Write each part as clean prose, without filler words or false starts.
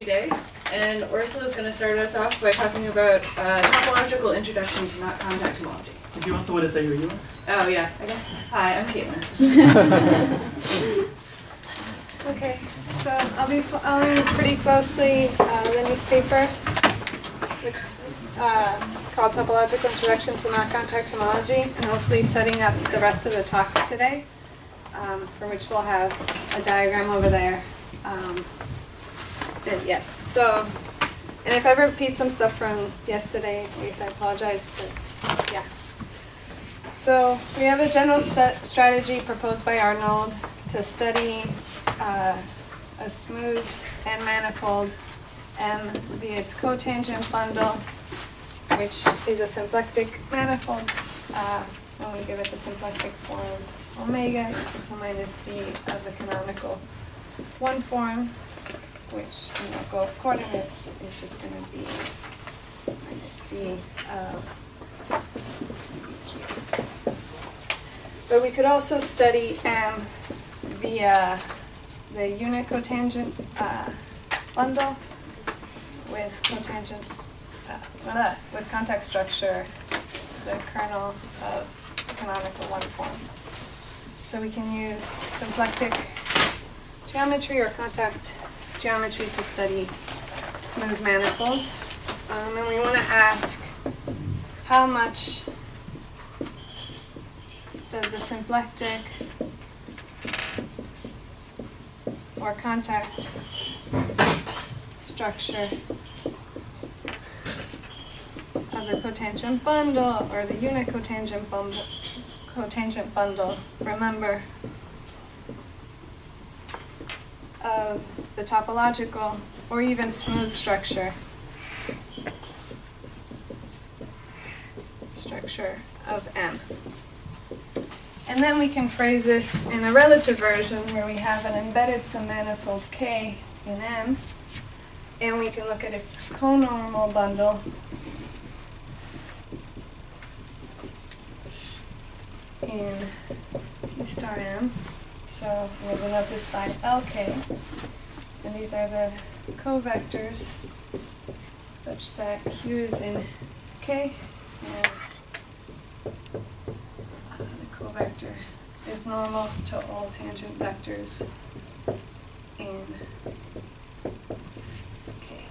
today, and Ursula is going to start us off by talking about topological introduction to knot contact homology. Did you also want to say who you are? Oh yeah, I guess. Hi, I'm Caitlin. Okay, so I'll be following pretty closely Lenny's paper, which called Topological Introduction to Knot Contact Homology, and hopefully setting up the rest of the talks today, for which we'll have a diagram over there. And yes, so, and if I repeat some stuff from yesterday, at least I apologize, but yeah. So we have a general strategy proposed by Arnold to study a smooth n-manifold M via its cotangent bundle, which is a symplectic manifold, when we give it the symplectic form omega equal to minus d of the canonical one form, which in local coordinates is just going to be minus d of q. But we could also study M via the unit cotangent bundle with cotangents, with contact structure, the kernel of the canonical one form. So we can use symplectic geometry or contact geometry to study smooth manifolds. And we want to ask how much does the symplectic or contact structure of the cotangent bundle or the unit cotangent bundle, remember, of the topological or even smooth structure of M. And then we can phrase this in a relative version where we have an embedded submanifold K in M, and we can look at its conormal bundle in P star M. So we'll denote this by LK, and these are the covectors such that Q is in K, and the covector is normal to all tangent vectors in K.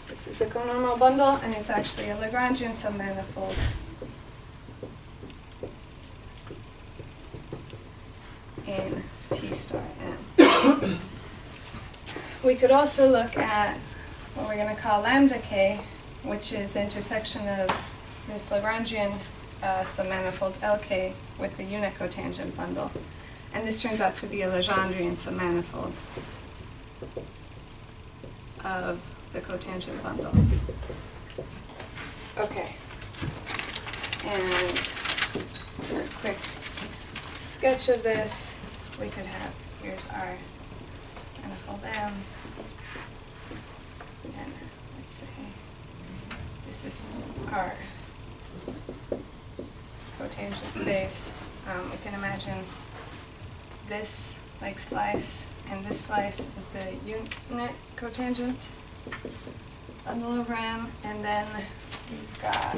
This is the conormal bundle, and it's actually a Lagrangian submanifold. In T star M. We could also look at what we're going to call lambda K, which is the intersection of this Lagrangian submanifold LK with the unit cotangent bundle. And this turns out to be a Legendrian submanifold of the cotangent bundle. Okay. And for a quick sketch of this, we could have, here's our manifold M, and let's say this is our cotangent space. We can imagine this like slice, and this slice is the unit cotangent bundle over M, and then we've got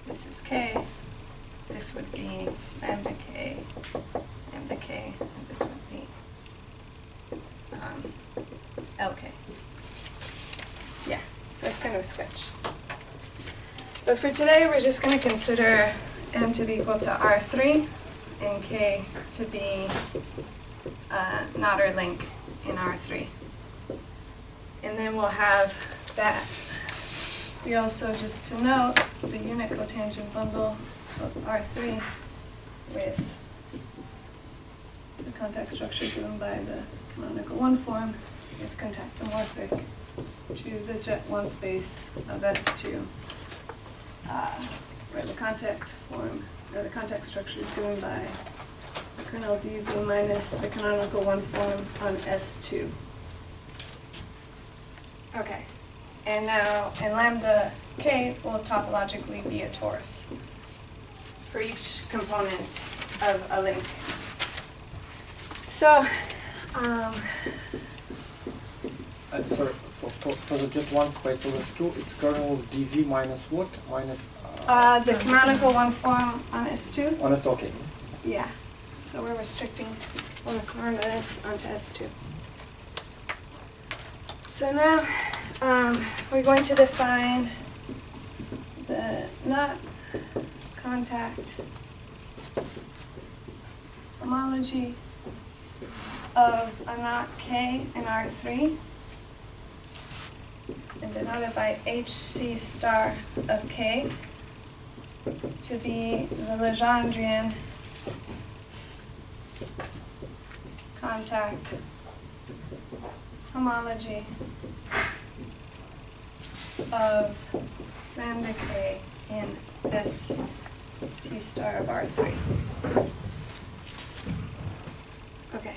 this is K, this would be lambda K, and this would be LK. Yeah, so that's kind of a sketch. But for today, we're just going to consider M to be equal to R3 and K to be not or link in R3. And then we'll have that. We also, just to note, the unit cotangent bundle of R3 with the contact structure given by the canonical one form is contactomorphic to the jet one space of S2, where the contact form, or the contact structure is given by the kernel DZ minus the canonical one form on S2. Okay. And now, in lambda K will topologically be a torus. for each component of a link. So, Sorry, for the just one space, so there's two, it's kernel dz minus what? Minus... the canonical one form on S2? Honest, okay. Yeah. So we're restricting all the coordinates onto S2. So now we're going to define the not contact homology of a knot K in R3 and denoted by HC star of K to be the Legendrian contact homology of lambda K in S T star of R3. Okay.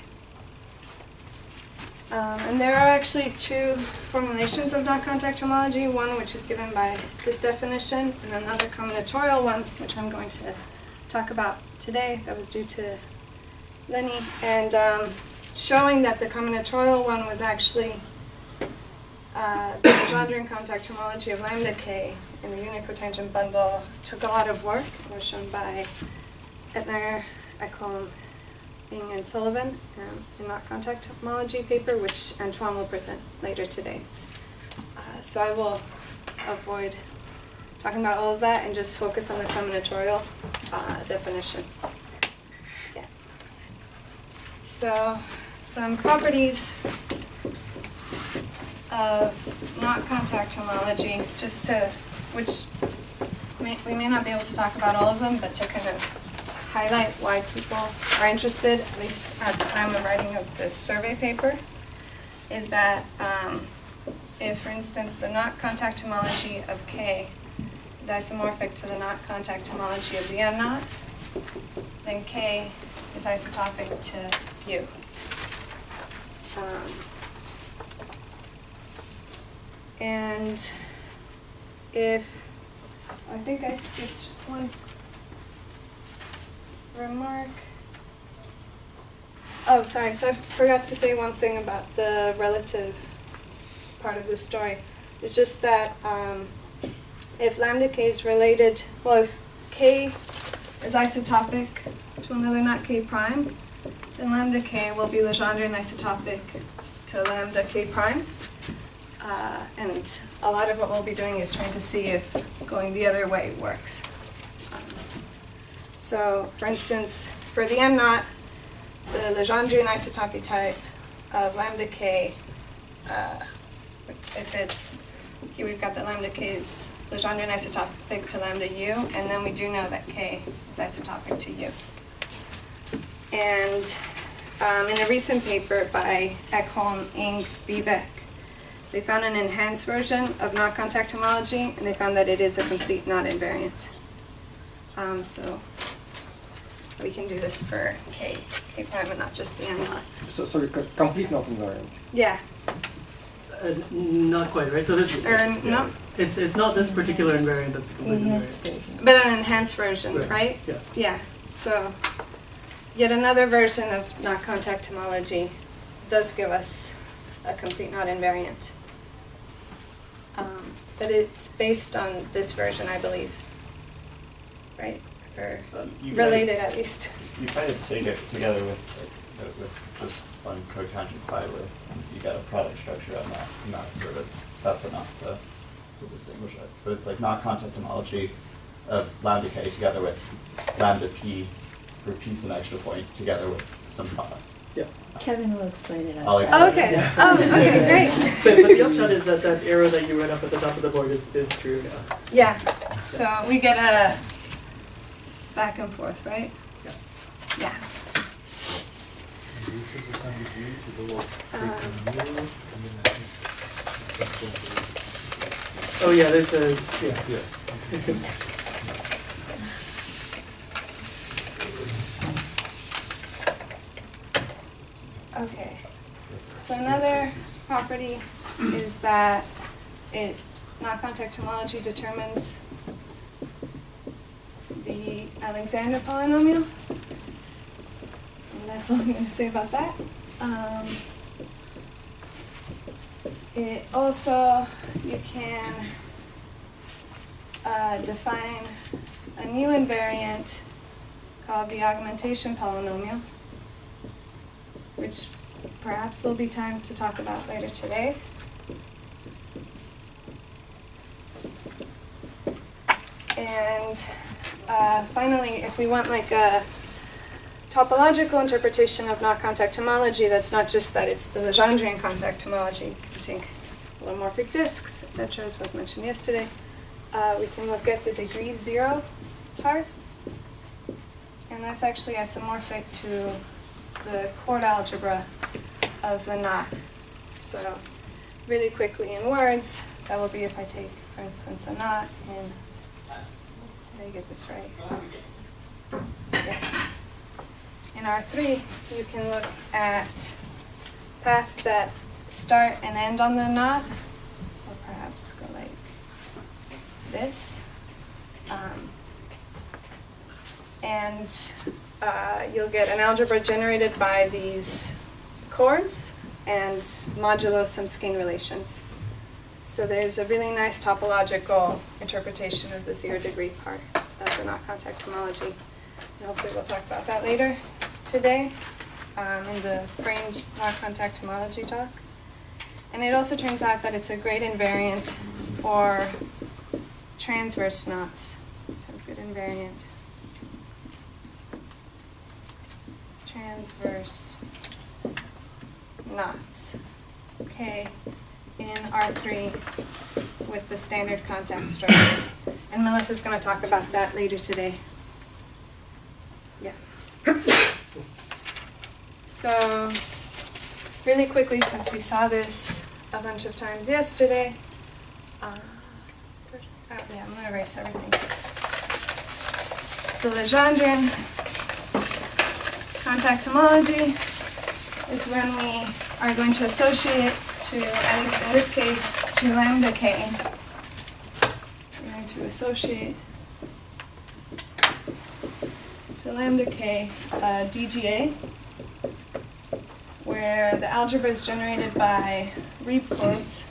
And there are actually two formulations of non-contact homology, one which is given by this definition, and another combinatorial one, which I'm going to talk about today, that was due to Lenny, and showing that the combinatorial one was actually the Legendrian contact homology of lambda K in the unicotangent bundle took a lot of work. It was shown by Ettner, Ekholm, Ing, and Sullivan in that contact homology paper, which Antoine will present later today. So I will avoid talking about all of that and just focus on the combinatorial definition. Yeah. So some properties of not contact homology, just to, which we may not be able to talk about all of them, but to kind of highlight why people are interested, at least at the time of writing of this survey paper, is that if, for instance, the not contact homology of K is isomorphic to the not contact homology of the N knot, then K is isotopic to U. And if, I think I skipped one remark. Oh, sorry, so I forgot to say one thing about the relative part of the story. It's just that if lambda K is related, well, if K is isotopic to another knot K prime, then lambda K will be Legendrian isotopic to lambda K prime. And a lot of what we'll be doing is trying to see if going the other way works. So, for instance, for the N knot, the Legendrian isotopy type of lambda K, if it's, here we've got that lambda K is Legendrian isotopic to lambda U, and then we do know that K is isotopic to U. And in a recent paper by Ekholm, Ing, Biebeck, they found an enhanced version of knot contact homology, and they found that it is a complete knot invariant. So we can do this for K prime and not just the N knot. So, sorry, complete not invariant. Yeah. Not quite, right? So this, No, it's not this particular invariant that's a complete invariant. but an enhanced version, right? Yeah. Yeah. So yet another version of knot contact homology does give us a complete knot invariant. But it's based on this version, I believe. Right? Or related, at least. You kind of take it together with just one cotangent fiber. You get a product structure on that, and that's enough to distinguish it. So it's like knot contact homology of lambda K together with lambda P for P some extra point together with some product. Yeah. Kevin will explain it. I'll explain. Okay. Yeah. Oh, okay, great. But the upshot is that that arrow that you read up at the top of the board is true now. Yeah. So we get a back and forth, right? Yeah. Yeah. Oh yeah, this is, yeah. Okay. So another property is that knot contact homology determines the Alexander polynomial. And that's all I'm going to say about that. It also, you can define a new invariant called the augmentation polynomial, which perhaps there'll be time to talk about later today. And finally, if we want like a topological interpretation of knot-contact homology, that's not just that it's the Legendrian contact homology, you can take holomorphic disks, etc., as was mentioned yesterday. We can look at the degree 0 part, and that's actually isomorphic to the chord algebra of the knot. So really quickly in words, that will be if I take, for instance, a knot in, did I get this right? Yes. In R3, you can look at paths that start and end on the knot, or perhaps go like this. And you'll get an algebra generated by these chords and modulo some skein relations. So there's a really nice topological interpretation of the 0 degree part of the knot-contact homology. And hopefully we'll talk about that later today in the framed knot-contact homology talk. And it also turns out that it's a great invariant for transverse knots. So good invariant. Transverse knots. Okay, in R3 with the standard contact structure. And Melissa's going to talk about that later today. Yeah. So, really quickly, since we saw this a bunch of times yesterday, I'm going to erase everything. The Legendrian contact homology is when we are going to associate to, at least in this case, to lambda k. We're going to associate to lambda k DGA, where the algebra is generated by Reeb chords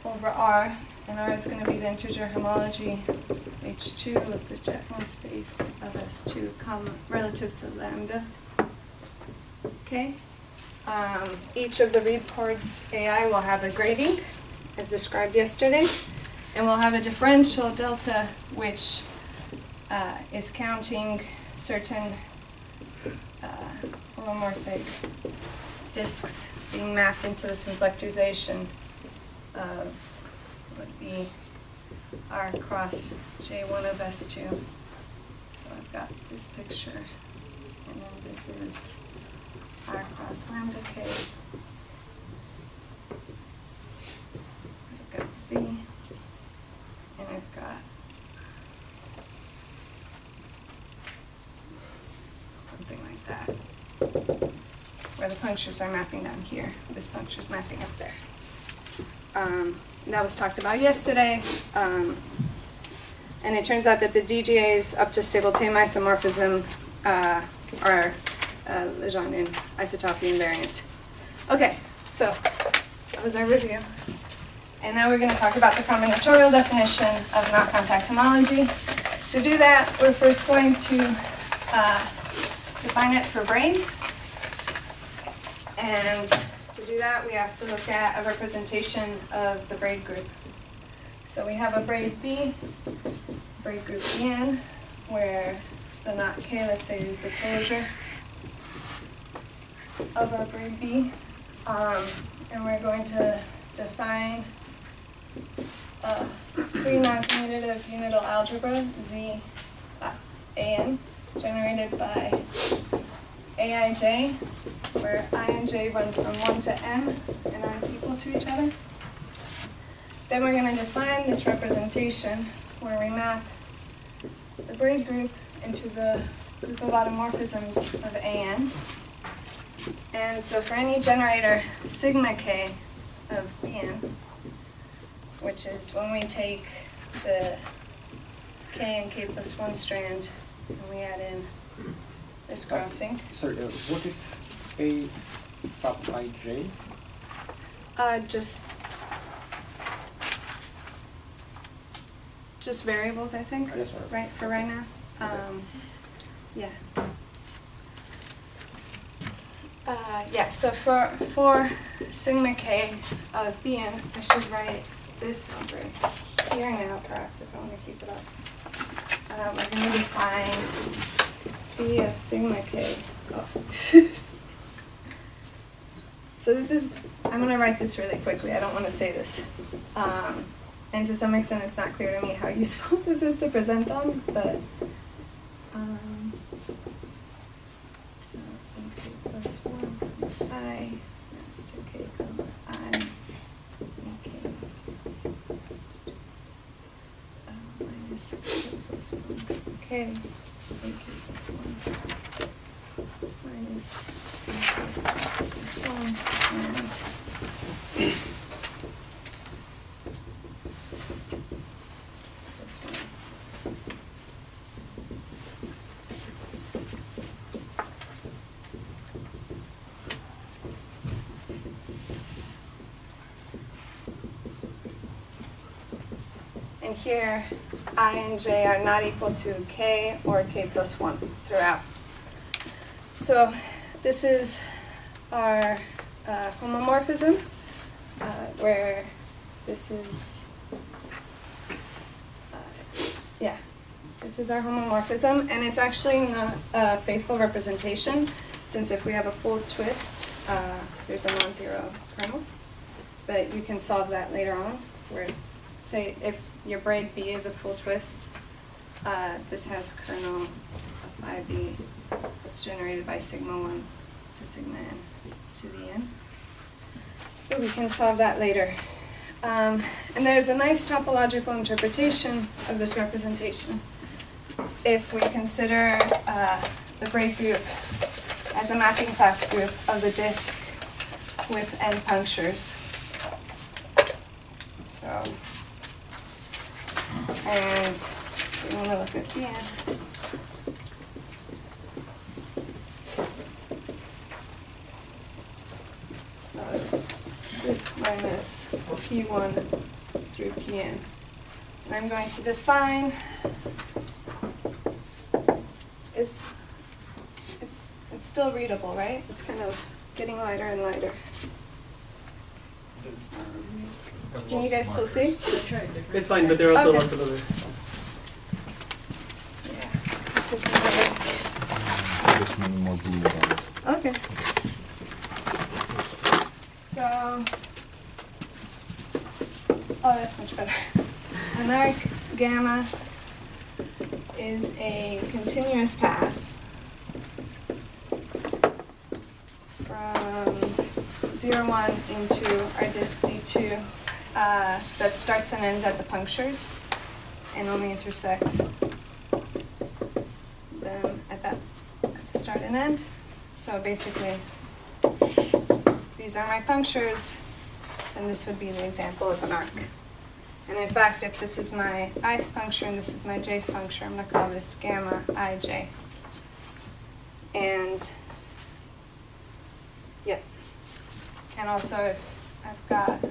over R, and R is going to be the integer homology H2 of the Jetman space of S2 relative to lambda. Okay. Each of the Reeb chords AI will have a grading, as described yesterday, and we'll have a differential delta, which is counting certain holomorphic disks being mapped into the symplectization of would be R cross J1 of S2. So I've got this picture, and then this is R cross lambda k. I've got Z, and I've got something like that, where the punctures are mapping down here. This puncture is mapping up there. That was talked about yesterday, and it turns out that the DGAs up to stable tame isomorphism are Legendrian isotopy invariant. Okay, so that was our review. And now we're going to talk about the combinatorial definition of knot-contact homology. To do that, we're first going to define it for braids. And to do that, we have to look at a representation of the braid group. So we have a braid B, braid group Bn, where the knot K, let's say, is the closure of our braid B. And we're going to define a free non-commutative unital algebra, Z AN, generated by Aij, where I and j run from 1 to n and aren't equal to each other. Then we're going to define this representation where we map the braid group into the group of automorphisms of AN. And so for any generator sigma k of Bn, which is when we take the K and K plus 1 strand, and we add in this crossing. Sorry, what is A sub ij? Just variables, I think. Yes, sir. Right for right now. Yeah. Yeah. So for sigma k of Bn, I should write this over here now, perhaps, if I want to keep it up. We're going to define C of sigma k. Oh. So this is, I'm going to write this really quickly. I don't want to say this. And to some extent, it's not clear to me how useful this is to present on, but so k plus 1 I next to k comma I and k minus k plus 1 k and k plus 1 minus k plus 1 and this one. And here, I and j are not equal to k or k plus 1 throughout. So this is our homomorphism, where this is, this is our homomorphism, and it's actually not a faithful representation, since if we have a full twist, there's a non-zero kernel. But you can solve that later on, where, say, if your braid B is a full twist, this has kernel of phi B that's generated by sigma 1 to sigma n to the n. But we can solve that later. And there's a nice topological interpretation of this representation if we consider the braid group as a mapping class group of the disk with n punctures. So, and we want to look at the end. Disk minus P1 through Pn. And I'm going to define it's still readable, right? It's kind of getting lighter and lighter. Can you guys still see? It's fine, but there are also Okay. lots of other. Yeah. I'll take another. Just one more blue on it. Okay. So, oh, that's much better. An arc gamma is a continuous path from 0, 1 into our disk D2 that starts and ends at the punctures and only intersects them at the start and end. So basically, these are my punctures, and this would be the example of an arc. And in fact, if this is my ith puncture and this is my jth puncture, I'm going to call this gamma ij. And, yeah. And also, if I've got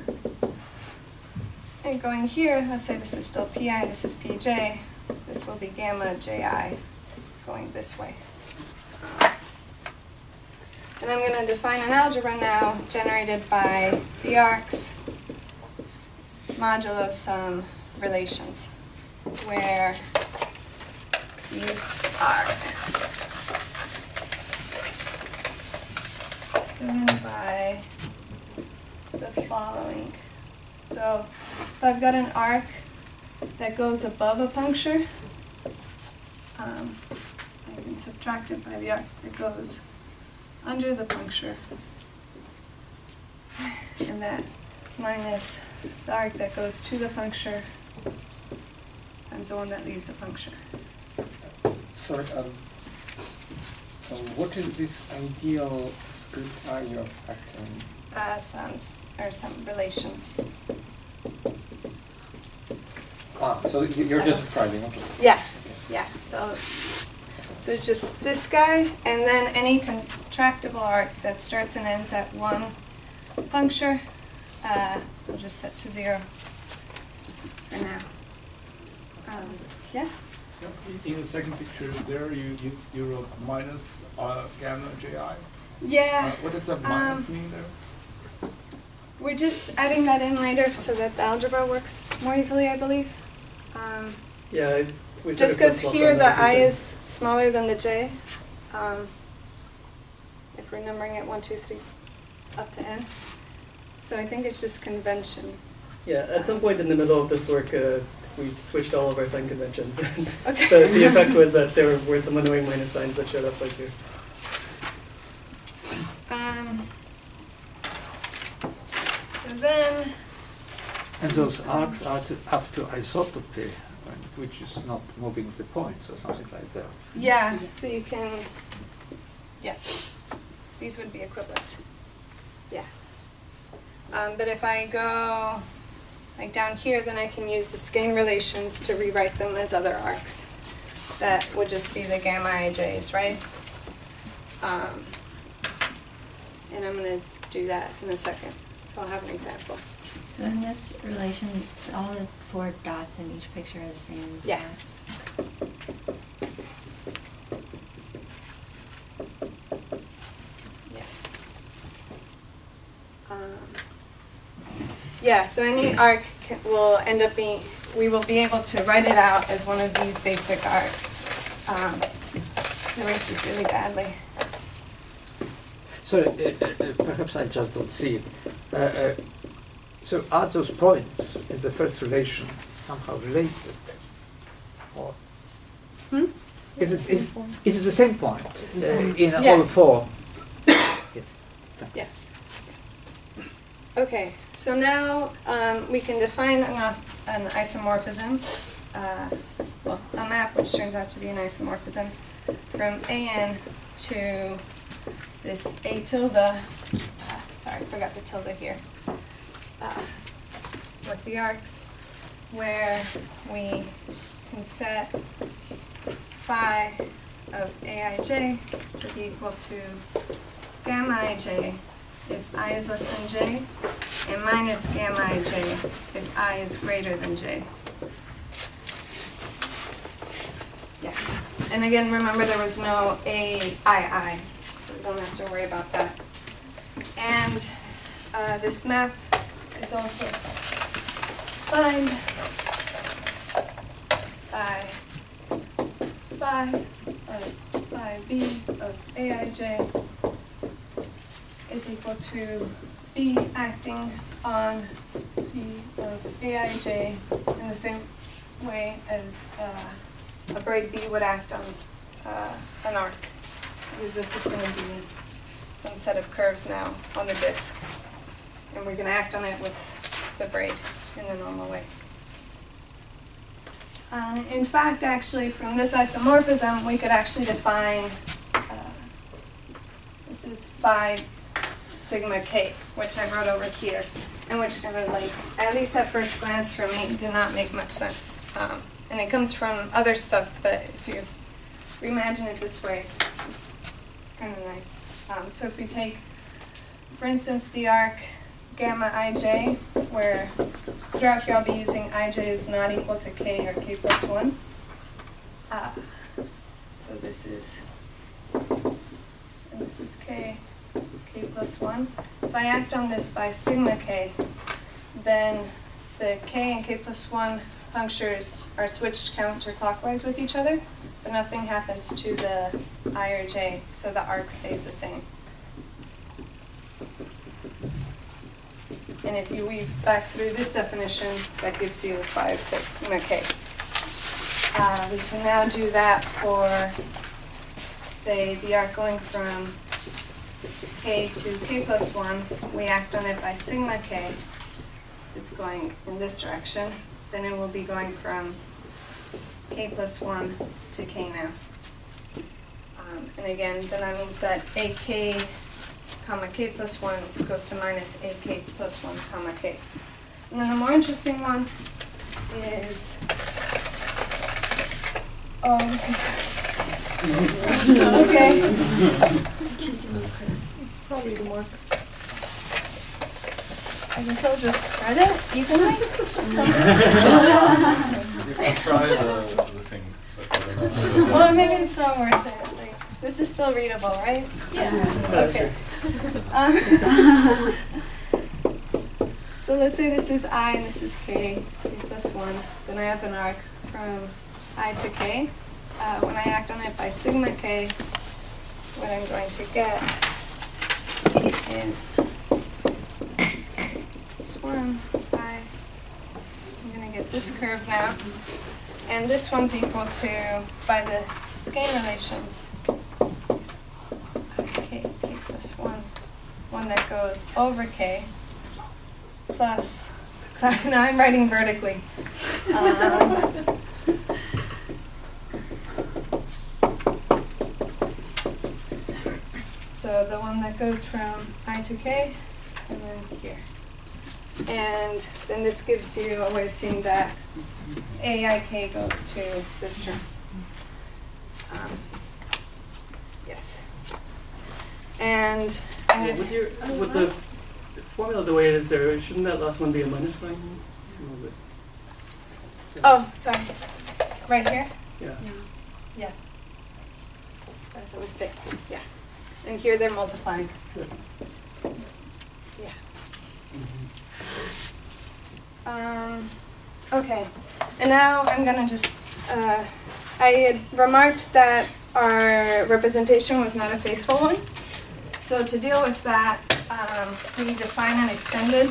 it going here, let's say this is still pi, this is pj, this will be gamma ji going this way. And I'm going to define an algebra now generated by the arcs modulo some relations, where these are given by the following. So if I've got an arc that goes above a puncture, I can subtract it by the arc that goes under the puncture, and that minus the arc that goes to the puncture times the one that leaves the puncture. Sorry, what is this ideal script are you factoring? Some relations. So you're just describing, okay. Yeah, yeah. So it's just this guy, and then any contractible arc that starts and ends at one puncture, we'll just set to 0 for now. Yes? In the second picture there, you wrote minus gamma ji. Yeah. What does that minus mean there? We're just adding that in later so that the algebra works more easily, I believe. Yeah, we Just sort because of here the I flip-flop is smaller than the j. If we're numbering it 1, 2, 3, up to n. So I think it's just convention. Yeah, at some point in the middle of this work, we switched all of our sign conventions. Okay. So the effect was that there were some annoying minus signs that showed up like here. So then, And those arcs are up to isotropy, which is not moving the points or something like that. yeah, so you can, yeah, these would be equivalent. Yeah. But if I go like down here, then I can use the skein relations to rewrite them as other arcs. That would just be the gamma ij's, right? And I'm going to do that in a second. So I'll have an example. So in this relation, all the 4 dots in each picture are the same? Yeah. Yeah, so any arc will end up being, we will be able to write it out as one of these basic arcs. This erases really badly. So perhaps I just don't see it. So are those points in the first relation somehow related? Or is it the same point in Yeah. all 4? Yes. Yes. Okay, so now we can define an isomorphism, well, a map which turns out to be an isomorphism from AN to this A tilde, sorry, I forgot the tilde here, with the arcs, where we can set phi of aij to be equal to gamma ij if I is less than j, and minus gamma ij if I is greater than j. Yeah. And again, remember there was no AII, so we don't have to worry about that. And this map is also defined by phi b of aij is equal to b acting on b of aij in the same way as a braid b would act on an arc. Because this is going to be some set of curves now on the disk. And we're going to act on it with the braid in the normal way. In fact, actually, from this isomorphism, we could actually define, this is phi sigma k, which I wrote over here, and which kind of like, at least at first glance for me, did not make much sense. And it comes from other stuff, but if you reimagine it this way, it's kind of nice. So if we take, for instance, the arc gamma ij, where throughout here I'll be using ij is not equal to k or k plus 1. So this is, and this is k plus 1. If I act on this by sigma k, then the k and k plus 1 punctures are switched counterclockwise with each other, but nothing happens to the I or j, so the arc stays the same. And if you weave back through this definition, that gives you 5 sigma k. We can now do that for, say, the arc going from k to k plus 1. We act on it by sigma k. It's going in this direction. Then it will be going from k plus 1 to k now. And again, then that means that ak comma k plus 1 goes to minus ak plus 1 comma k. And then the more interesting one is, oh, this is, okay. It's probably the more, I guess I'll just spread it evenly. You can try the thing. Well, maybe it's not worth it. Like, this is still readable, right? Yeah. Okay. So let's say this is I and this is k plus 1. Then I have an arc from I to k. When I act on it by sigma k, what I'm going to get is this 1, I. I'm going to get this curve now. And this one's equal to, by the skein relations, k plus 1, one that goes over k, plus, sorry, now I'm writing vertically. So the one that goes from I to k, and then here. And then this gives you a way of seeing that AIK goes to this term. Yes. And I had, With the formula the way it is there, shouldn't that last one be a minus sign? oh, sorry, right here? Yeah. Yeah. That's a mistake, yeah. And here they're multiplying. Yeah. Okay, and now I'm gonna just, I had remarked that our representation was not a faithful one. So to deal with that, we define an extended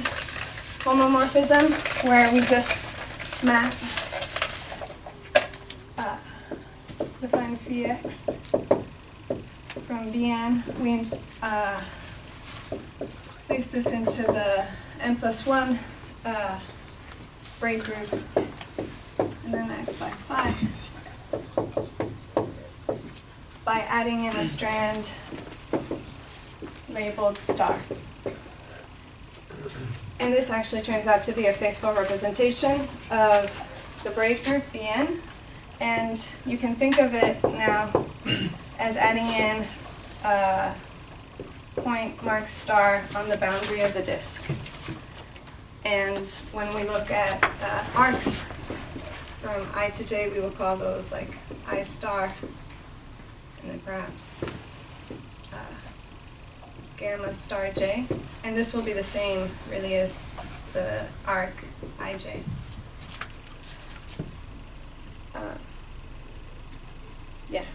homomorphism where we just map, define Vx from Bn. We place this into the n plus 1 braid group, and then act by phi by adding in a strand labeled star. And this actually turns out to be a faithful representation of the braid group Bn, and you can think of it now as adding in a point marked star on the boundary of the disk. And when we look at arcs from I to j, we will call those like I star, and then perhaps gamma star j. And this will be the same, really, as the arc ij. Yeah.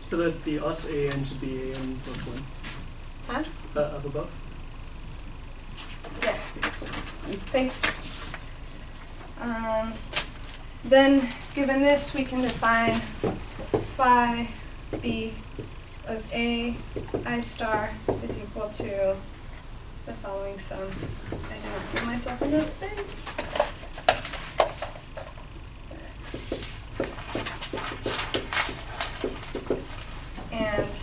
So that the ought an should be an plus 1 Huh? up above? Yeah. Thanks. Then, given this, we can define phi b of a I star is equal to the following sum. I did not give myself enough space. And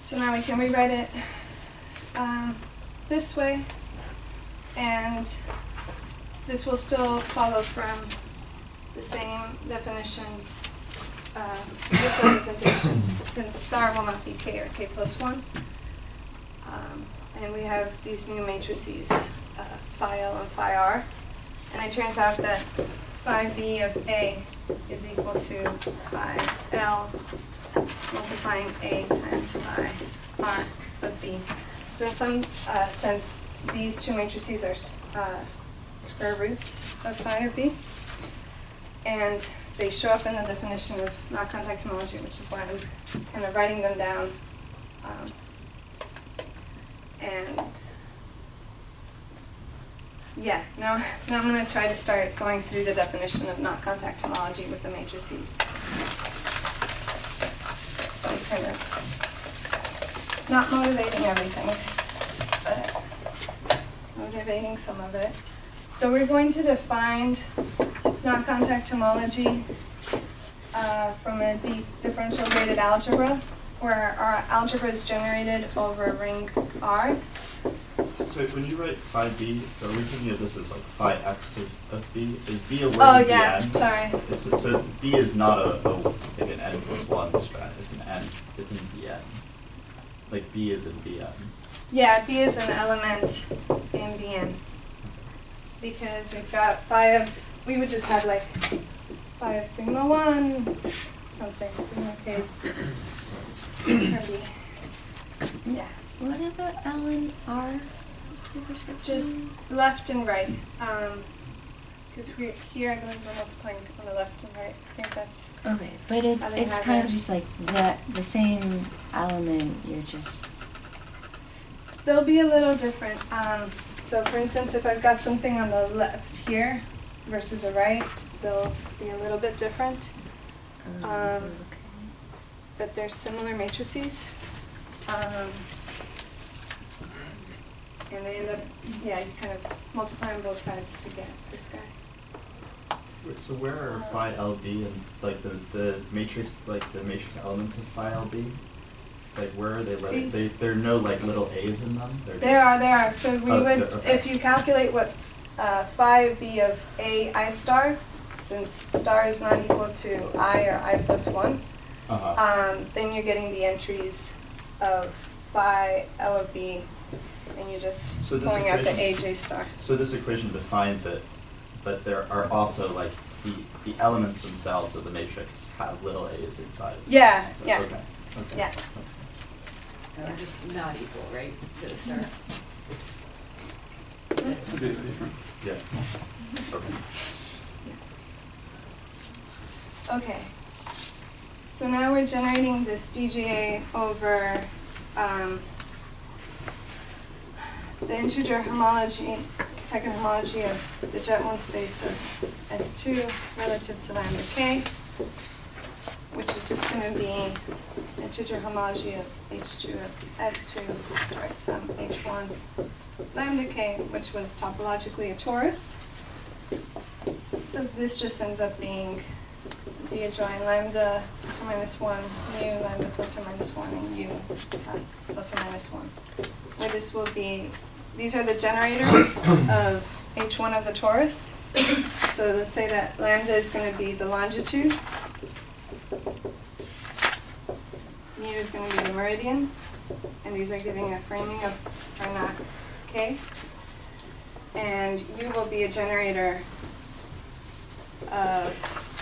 so now we can rewrite it this way, and this will still follow from the same definitions with representation, since star will not be k or k plus 1. And we have these new matrices, phi l and phi r, and it turns out that phi b of a is equal to phi l multiplying a times phi r of b. So in some sense, these two matrices are square roots of phi of b, and they show up in the definition of not-contact homology, which is why I'm kind of writing them down. And yeah, now I'm going to try to start going through the definition of not-contact homology with the matrices. So I'm kind of not motivating everything, but motivating some of it. So we're going to define non-contact homology from a differential graded algebra, where our algebra is generated over ring R. So when you write phi b, are we thinking of this as like phi x of b? Is b a word Oh in yeah, Bn? sorry. So b is not like an n plus 1 strand. It's an n. It's in Bn. Like b is in Bn. Yeah, B is an element in Bn. Because we've got phi of, we would just have like phi of sigma 1, something, sigma k for B. Yeah. What are the L and R superscripts? Just left and right. Because we're here, I believe we're multiplying on the left and right. I think that's, Okay, but I don't it's have kind it. of just like the same element. You're just they'll be a little different. So for instance, if I've got something on the left here versus the right, they'll be a little bit different. okay. But they're similar matrices. And they end up, yeah, you kind of multiply on both sides to get this guy. So where are phi lb and like the matrix elements of phi lb? Like where are they? There are no like little a's in them. There are. So we Oh, would, okay. if you calculate what phi b of a I star, since star is not equal to I or I plus 1, then you're getting the entries of phi L of b, and you're just So this pulling out the equation- AJ star. So this equation defines it, but there are also like the elements themselves of the matrix have little a's inside. Yeah, So, yeah. Okay. Yeah. And they're just not equal, right, to the start? A bit different. Yeah. Okay. Okay. So now we're generating this DGA over the integer homology, second homology of the jet 1 space of S2 relative to lambda k, which is just going to be integer homology of H2 of S2 right sum H1 lambda k, which was topologically a torus. So this just ends up being z adjoin lambda plus or minus 1, mu lambda plus or minus 1, and u plus or minus 1. Where this will be, these are the generators of H1 of the torus. So let's say that lambda is going to be the longitude. Mu is going to be the meridian. And these are giving a framing of R naught k. And u will be a generator of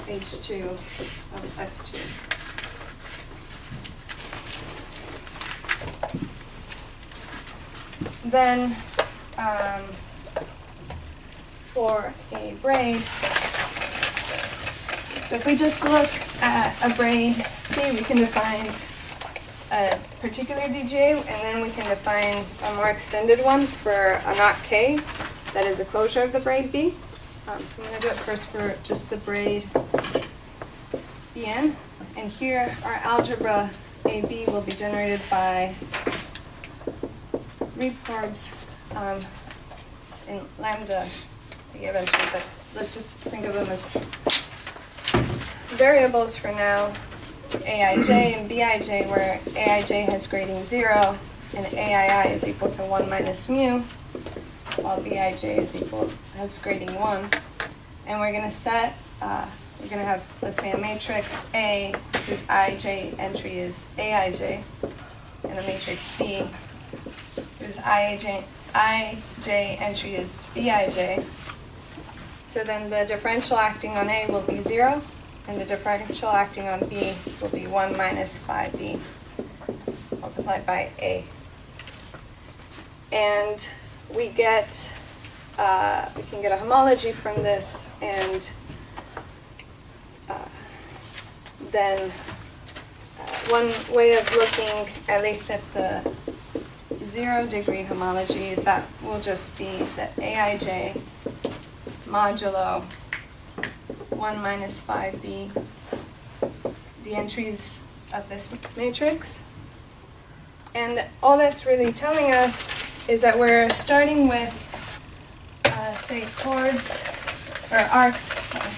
H2 of S2. Then, for a braid, so if we just look at a braid, okay, we can define a particular DGA, and then we can define a more extended one for a knot K, that is a closure of the braid B. So I'm going to do it first for just the braid Bn. And here our algebra AB will be generated by reporbs in lambda eventually, but let's just think of them as variables for now. Aij and Bij, where Aij has grading 0 and Aii is equal to 1 minus mu, while Bij has grading 1. And we're going to set, we're going to have, let's say, a matrix A whose Ij entry is Aij, and a matrix B whose Ij entry is Bij. So then the differential acting on A will be 0, and the differential acting on B will be 1 minus 5B multiplied by A. And we get, we can get a homology from this, and then one way of looking at least at the 0-degree homology is that will just be that Aij modulo 1 minus 5b, the entries of this matrix. And all that's really telling us is that we're starting with say chords, or arcs, sorry.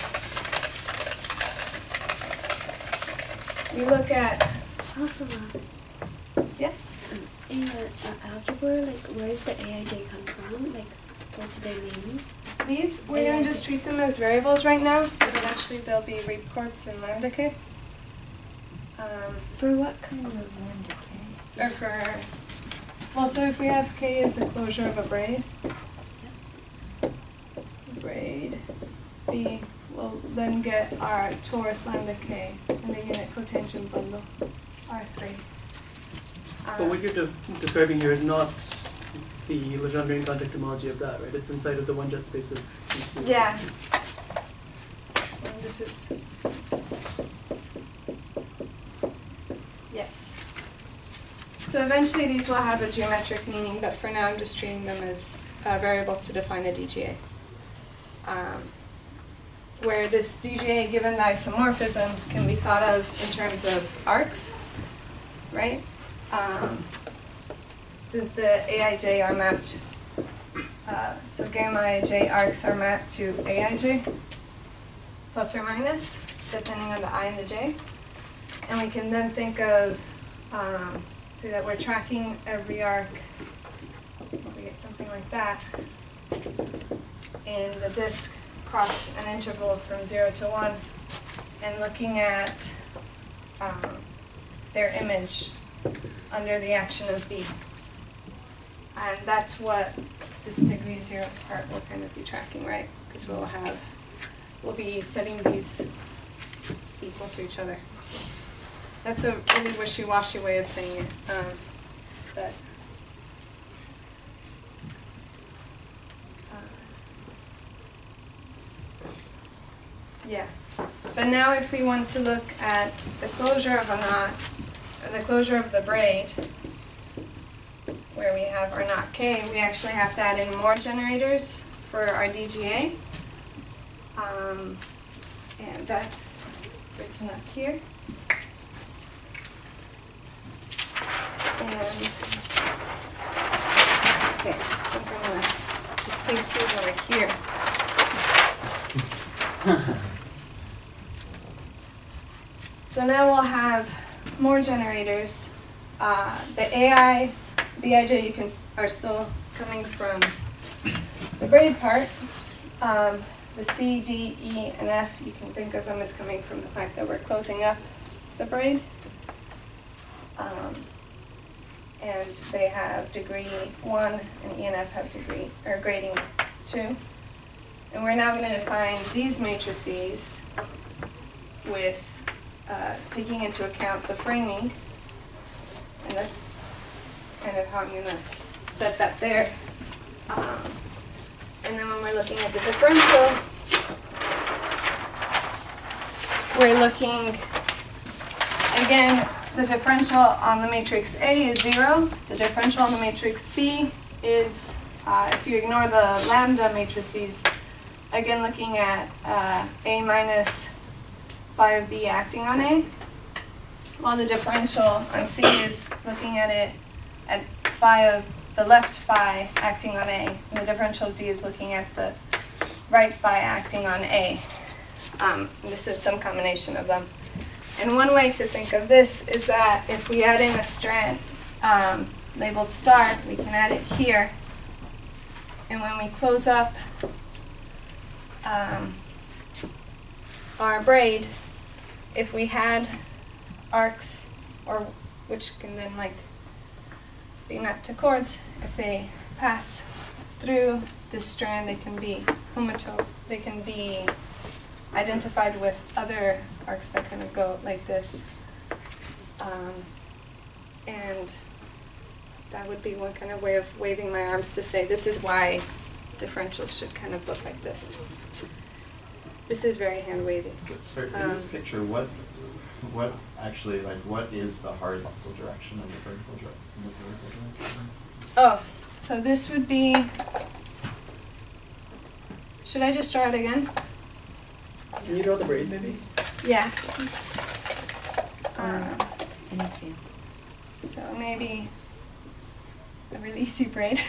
We look at, Also, yes? in algebra, like, where does the aij come from? Like, what do they mean? These, we're going to just treat them as variables right now, but eventually they'll be reports in lambda k. For what kind of lambda k? Or for, well, so if we have k as the closure of a braid, B will then get our torus lambda k and the unit cotangent bundle, R3. But what you're describing here is not the Legendrian contact homology of that, right? It's inside of the one-jet space of G2. Yeah. And this is, yes. So eventually these will have a geometric meaning, but for now I'm just treating them as variables to define a DGA. Where this DGA, given the isomorphism, can be thought of in terms of arcs, right? Since the Aij are mapped, so gamma Ij arcs are mapped to Aij, plus or minus, depending on the I and the J. And we can then think of, say that we're tracking every arc, we get something like that, in the disk across an interval from 0 to 1, and looking at their image under the action of B. And that's what this degree 0 part will kind of be tracking, right? Because we'll be setting these equal to each other. That's a really wishy-washy way of saying it, but yeah. But now if we want to look at the closure of a knot, or the closure of the braid, where we have our knot K, we actually have to add in more generators for our DGA. And that's written up here. And, okay, I think I'm gonna just paste these over here. So now we'll have more generators. The AI, Bij are still coming from the braid part. The C, D, E, and F, you can think of them as coming from the fact that we're closing up the braid. And they have degree 1, and E and F have grading 2. And we're now going to define these matrices with taking into account the framing, and that's kind of how I'm going to set that there. And then when we're looking at the differential, we're looking, again, the differential on the matrix A is 0. The differential on the matrix B is, if you ignore the lambda matrices, again looking at A minus phi of B acting on A, while the differential on C is looking at it at phi of the left phi acting on A, and the differential of D is looking at the right phi acting on A. This is some combination of them. And one way to think of this is that if we add in a strand labeled star, we can add it here. And when we close up our braid, if we had arcs, or which can then like be mapped to chords, if they pass through this strand, they can be they can be identified with other arcs that kind of go like this. And that would be one kind of way of waving my arms to say this is why differentials should kind of look like this. This is very hand wavy. So in this picture, what actually, like, what is the horizontal direction and the vertical direction? Oh, so this would be, should I just draw it again? Can you draw the braid, maybe? Yeah. An example. So maybe a really easy braid.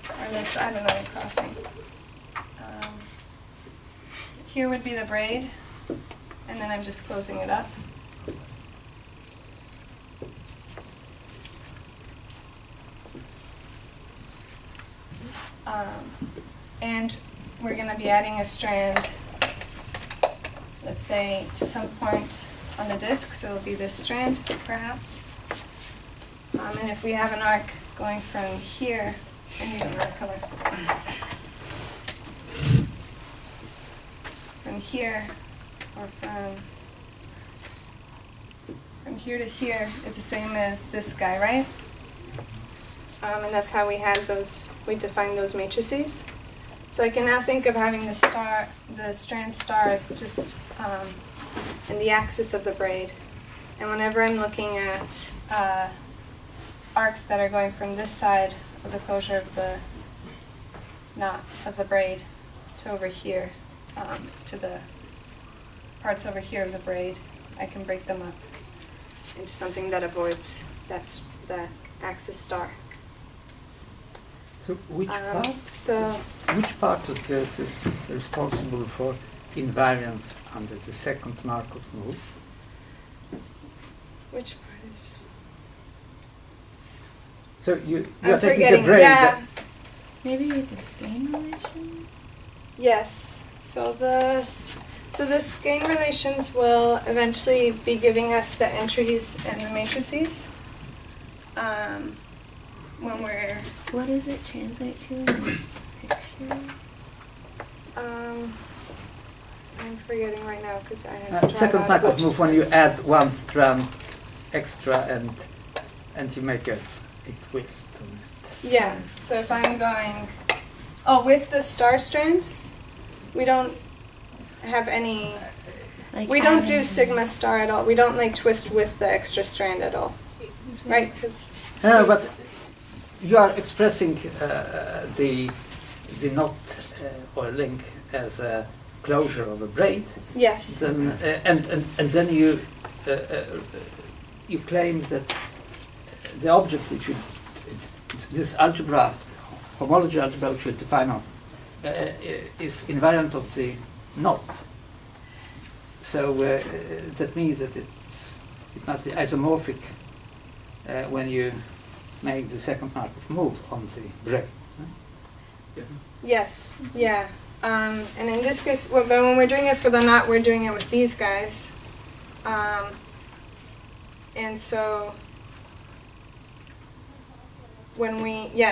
Or or let's add another crossing. Here would be the braid, and then I'm just closing it up. And we're going to be adding a strand, let's say, to some point on the disc, so it'll be this strand, perhaps. And if we have an arc going from here, I need another color. From here, or from here to here is the same as this guy, right? And that's how we had those, we defined those matrices. So I can now think of having the strand star just in the axis of the braid. And whenever I'm looking at arcs that are going from this side of the closure of the knot of the braid to over here, to the parts over here of the braid, I can break them up into something that avoids that axis star. So which part of this is responsible for invariance under the second Markov move? Which part is responsible? So you I'm are taking a forgetting, braid yeah. Maybe the skein relation? Yes. So the skein relations will eventually be giving us the entries and the matrices. When we're What does it translate to in this picture? I'm forgetting right now because I have to draw second it out Markov which move when you ones. add one strand extra and you make a twist on it. Yeah. So if I'm going, with the star strand, we don't have any. Like We don't do adding- sigma star at all. We don't like twist with the extra strand at all, right? 'Cause But you are expressing the knot or link as a closure of a braid. yes. Then and then you claim that the object which you this algebra, homology algebra which you define on, is invariant of the knot. So that means that it must be isomorphic when you make the second Markov move on the braid. Yes. Yes, yeah. And in this case, but when we're doing it for the knot, we're doing it with these guys. And so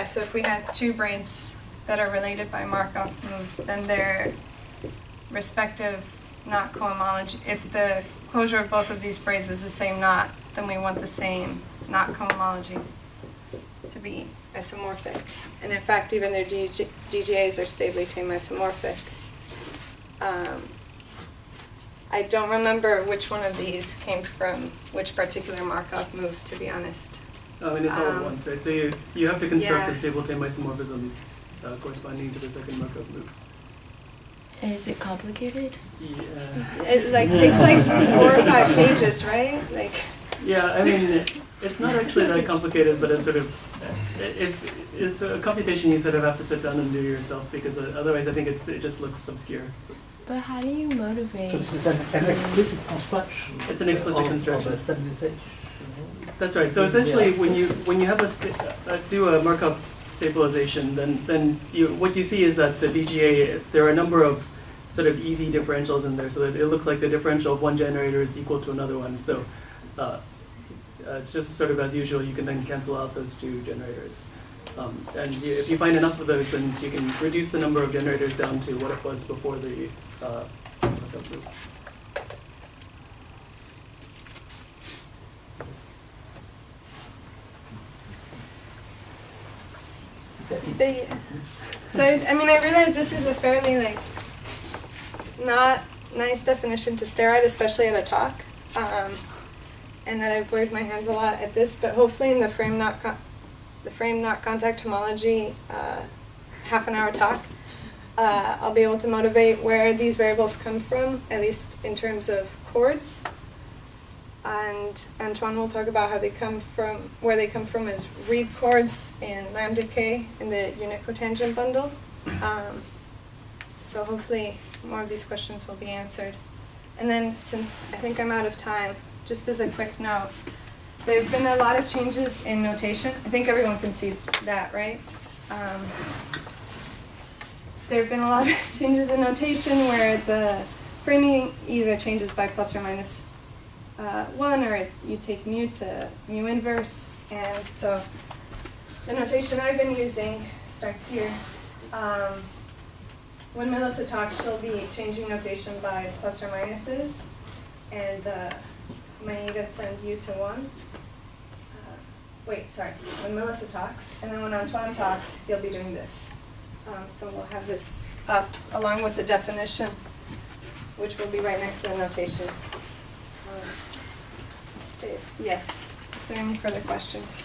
so if we had two braids that are related by Markov moves, then their respective knot cohomology, if the closure of both of these braids is the same knot, then we want the same knot cohomology to be isomorphic. And in fact, even their DGAs are stably tame isomorphic. I don't remember which one of these came from which particular Markov move, to be honest. I mean, it's all at once, right? So you have to construct Yeah. a stable tame isomorphism corresponding to the second Markov move. Is it complicated? Yeah. It takes 4 or 5 pages, right? Yeah, I mean, it's not actually that complicated, but it's sort of, it's a computation you sort of have to sit down and do yourself, because otherwise I think it just looks obscure. But how do you motivate? So this is an explicit construction. It's an explicit of construction. a stabilization. That's right. So essentially, when you have do a Markov stabilization, then what you see is that the DGA, there are a number of sort of easy differentials in there, so that it looks like the differential of one generator is equal to another one. So it's just sort of as usual. You can then cancel out those two generators, and if you find enough of those, then you can reduce the number of generators down to what it was before the Markov move. So, I mean, I realize this is a fairly, not nice definition to stare at, especially at a talk. And that I've waved my hands a lot at this, but hopefully in the frame knot contact homology half an hour talk, I'll be able to motivate where these variables come from, at least in terms of chords. And Antoine will talk about how they come from, where they come from is read chords in lambda k in the unit cotangent bundle. So hopefully more of these questions will be answered. And then, since I think I'm out of time, just as a quick note, there have been a lot of changes in notation. I think everyone can see that, right? There have been a lot of changes in notation where the framing either changes by plus or minus 1, or you take mu to mu inverse. And so the notation I've been using starts here. When Melissa talks, she'll be changing notation by plus or minuses, and my gonna send u to 1. When Melissa talks, and then when Antoine talks, he'll be doing this. So we'll have this up along with the definition, which will be right next to the notation. Yes, if there are any further questions.